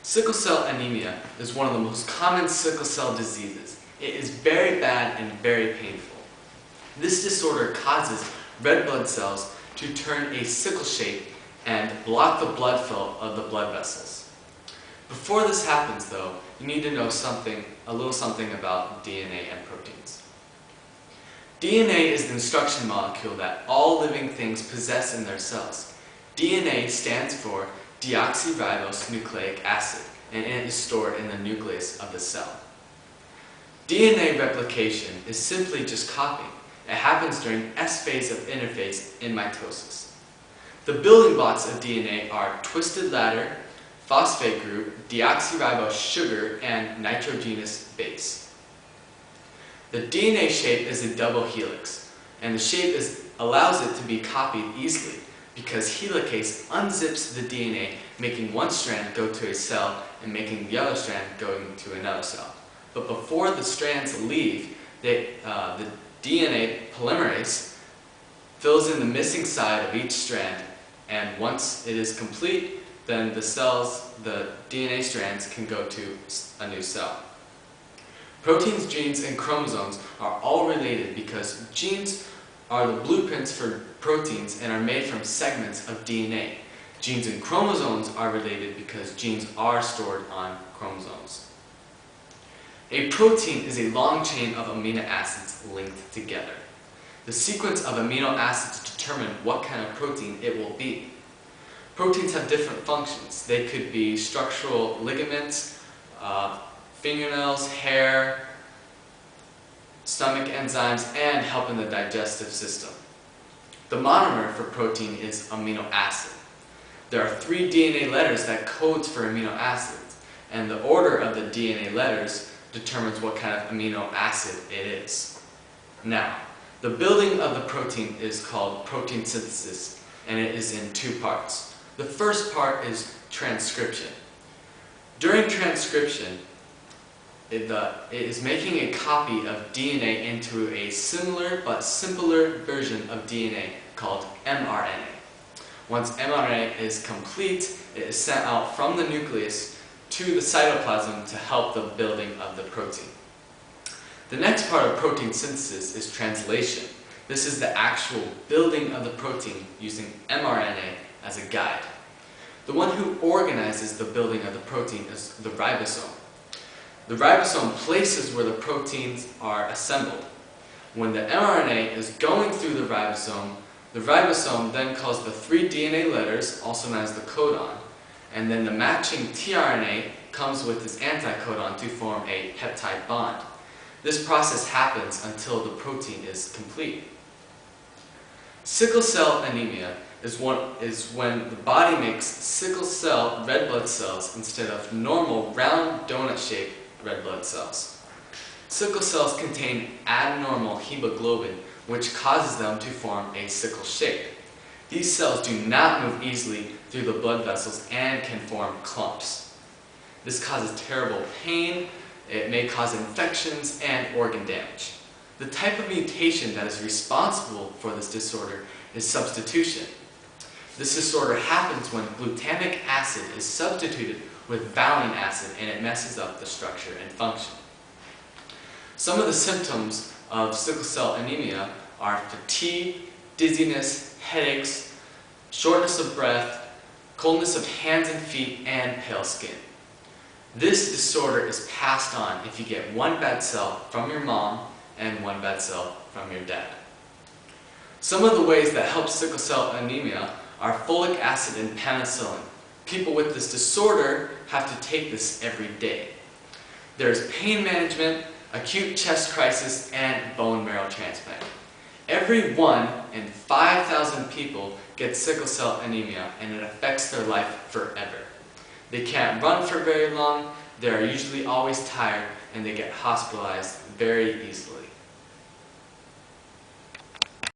Sickle cell anemia is one of the most common sickle cell diseases. It is very bad and very painful. This disorder causes red blood cells to turn a sickle shape and block the blood flow of the blood vessels. Before this happens though, you need to know a little something about DNA and proteins. DNA is the instruction molecule that all living things possess in their cells. DNA stands for deoxyribonucleic acid, and it is stored in the nucleus of the cell. DNA replication is simply just copying. It happens during S phase of interphase in mitosis. The building blocks of DNA are twisted ladder, phosphate group, deoxyribose sugar, and nitrogenous base. The DNA shape is a double helix, and the shape allows it to be copied easily because helicase unzips the DNA, making one strand go to a cell and making the other strand going to another cell. But before the strands leave, the DNA polymerase fills in the missing side of each strand, and once it is complete, then the DNA strands can go to a new cell. Proteins, genes, and chromosomes are all related because genes are the blueprints for proteins and are made from segments of DNA. Genes and chromosomes are related because genes are stored on chromosomes. A protein is a long chain of amino acids linked together. The sequence of amino acids determine what kind of protein it will be. Proteins have different functions. They could be structural ligaments, fingernails, hair, stomach enzymes, and help in the digestive system. The monomer for protein is amino acid. There are 3 DNA letters that codes for amino acids, and the order of the DNA letters determines what kind of amino acid it is. Now, the building of the protein is called protein synthesis, and it is in 2 parts. The first part is transcription. During transcription, it is making a copy of DNA into a similar but simpler version of DNA called mRNA. Once mRNA is complete, it is sent out from the nucleus to the cytoplasm to help the building of the protein. The next part of protein synthesis is translation. This is the actual building of the protein using mRNA as a guide. The one who organizes the building of the protein is the ribosome. The ribosome places where the proteins are assembled. When the mRNA is going through the ribosome then calls the 3 DNA letters, also known as the codon, and then the matching tRNA comes with its anticodon to form a peptide bond. This process happens until the protein is complete. Sickle cell anemia is when the body makes sickle cell red blood cells instead of normal round donut-shaped red blood cells. Sickle cells contain abnormal hemoglobin, which causes them to form a sickle shape. These cells do not move easily through the blood vessels and can form clumps. This causes terrible pain, it may cause infections and organ damage. The type of mutation that is responsible for this disorder is substitution. This disorder happens when glutamic acid is substituted with valine acid and it messes up the structure and function. Some of the symptoms of sickle cell anemia are fatigue, dizziness, headaches, shortness of breath, coldness of hands and feet, and pale skin. This disorder is passed on if you get 1 bad cell from your mom and 1 bad cell from your dad. Some of the ways that help sickle cell anemia are folic acid and penicillin. People with this disorder have to take this every day. There's pain management, acute chest crisis, and bone marrow transplant. Every 1 in 5,000 people gets sickle cell anemia, and it affects their life forever. They can't run for very long, they are usually always tired, and they get hospitalized very easily.